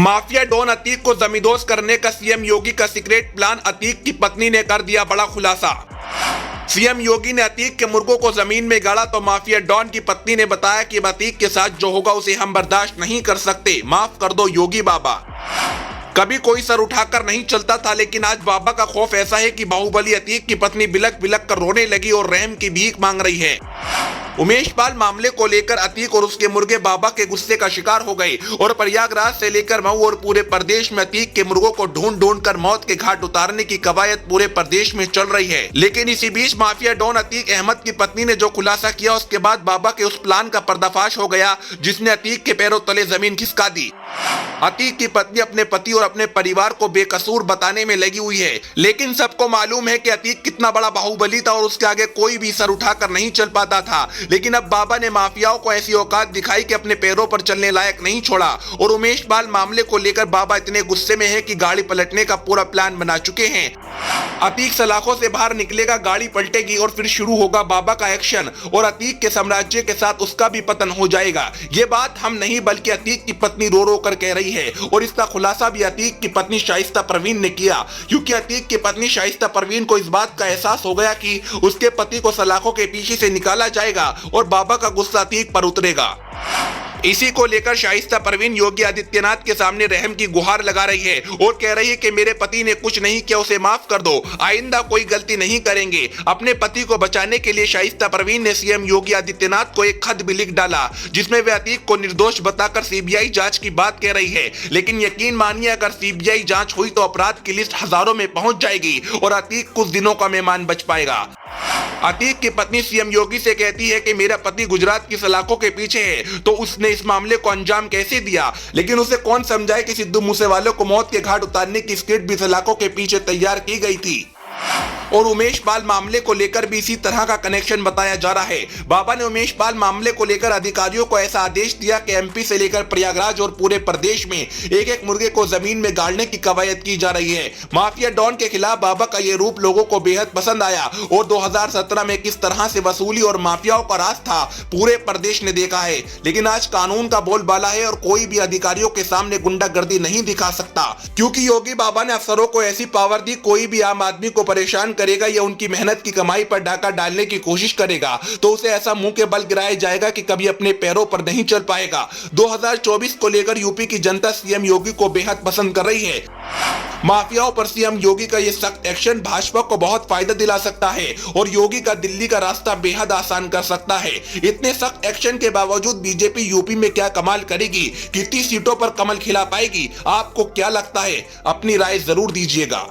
Mafia don Atiq को जमींदोज करने का सीएम योगी का सीक्रेट प्लान, अतीक की पत्नी ने कर दिया बड़ा खुलासा। सीएम योगी ने अतीक के मुर्गों को जमीन में गाड़ा तो माफिया डॉन की पत्नी ने बताया कि अतीक के साथ जो होगा उसे हम बर्दाश्त नहीं कर सकते, माफ कर दो योगी बाबा। कभी कोई सर उठाकर नहीं चलता था, लेकिन आज बाबा का खौफ ऐसा है कि बाहुबली अतीक की पत्नी बिलक बिलक कर रोने लगी और रहम की भीख मांग रही है। उमेश पाल मामले को लेकर अतीक और उसके मुर्गे बाबा के गुस्से का शिकार हो गए और प्रयागराज से लेकर मऊ और पूरे प्रदेश में अतीक के मुर्गों को ढूंढ ढूंढ कर मौत के घाट उतारने की कवायद पूरे प्रदेश में चल रही है। लेकिन इसी बीच माफिया डॉन अतीक अहमद की पत्नी ने जो खुलासा किया, उसके बाद बाबा के उस प्लान का पर्दाफाश हो गया जिसने अतीक के पैरों तले जमीन खिसका दी। अतीक की पत्नी अपने पति और अपने परिवार को बेकसूर बताने में लगी हुई है, लेकिन सबको मालूम है कि अतीक कितना बड़ा बाहुबली था और उसके आगे कोई भी सर उठाकर नहीं चल पाता था। लेकिन अब बाबा ने माफियाओं को ऐसी औकात दिखाई कि अपने पैरों पर चलने लायक नहीं छोड़ा और उमेश पाल मामले को लेकर बाबा इतने गुस्से में है कि गाड़ी पलटने का पूरा प्लान बना चुके हैं। अतीक सलाखों से बाहर निकलेगा, गाड़ी पलटेगी और फिर शुरू होगा बाबा का एक्शन और अतीक के साम्राज्य के साथ उसका भी पतन हो जाएगा। ये बात हम नहीं बल्कि अतीक की पत्नी रो रो कर कह रही है और इसका खुलासा भी अतीक की पत्नी शाइस्ता परवीन ने किया, क्योंकि अतीक की पत्नी शाइस्ता परवीन को इस बात का एहसास हो गया कि उसके पति को सलाखों के पीछे से निकाला जाएगा और बाबा का गुस्सा अतीक पर उतरेगा। इसी को लेकर शाइस्ता परवीन योगी आदित्यनाथ के सामने रहम की गुहार लगा रही है और कह रही है कि मेरे पति ने कुछ नहीं किया, उसे माफ कर दो, आइंदा कोई गलती नहीं करेंगे। अपने पति को बचाने के लिए शाइस्ता परवीन ने सीएम योगी आदित्यनाथ को एक खत भी लिख डाला जिसमें वे अतीक को निर्दोष बताकर सीबीआई जांच की बात कह रही है। लेकिन यकीन मानिए, अगर सीबीआई जांच हुई तो अपराध की लिस्ट हजारों में पहुंच जाएगी और अतीक कुछ दिनों का मेहमान बच पाएगा। अतीक की पत्नी सीएम योगी से कहती है कि मेरा पति गुजरात की सलाखों के पीछे है, तो उसने इस मामले को अंजाम कैसे दिया। लेकिन उसे कौन समझाए कि सिद्धू मूसेवाले को मौत के घाट उतारने की स्क्रिप्ट भी सलाखों के पीछे तैयार की गई थी। और उमेश पाल मामले को लेकर भी इसी तरह का कनेक्शन बताया जा रहा है। बाबा ने उमेश पाल मामले को लेकर अधिकारियों को ऐसा आदेश दिया कि एमपी से लेकर प्रयागराज और पूरे प्रदेश में एक एक मुर्गे को जमीन में गाड़ने की कवायद की जा रही है। माफिया डॉन के खिलाफ बाबा का ये रूप लोगों को बेहद पसंद आया और 2017 में किस तरह से वसूली और माफियाओं का राज था पूरे प्रदेश ने देखा है। लेकिन आज कानून का बोलबाला है और कोई भी अधिकारियों के सामने गुंडागर्दी नहीं दिखा सकता, क्योंकि योगी बाबा ने अफसरों को ऐसी पावर दी, कोई भी आम आदमी को परेशान करेगा या उनकी मेहनत की कमाई पर डाका डालने की कोशिश करेगा तो उसे ऐसा मुंह के बल गिराया जाएगा कि कभी अपने पैरों पर नहीं चल पाएगा। 2024 को लेकर यूपी की जनता सीएम योगी को बेहद पसंद कर रही है। माफियाओं पर सीएम योगी का ये सख्त एक्शन भाजपा को बहुत फायदा दिला सकता है और योगी का दिल्ली का रास्ता बेहद आसान कर सकता है। इतने सख्त एक्शन के बावजूद बीजेपी यूपी में क्या कमाल करेगी, कितनी सीटों पर कमल खिला पाएगी, आपको क्या लगता है? अपनी राय जरूर दीजिएगा।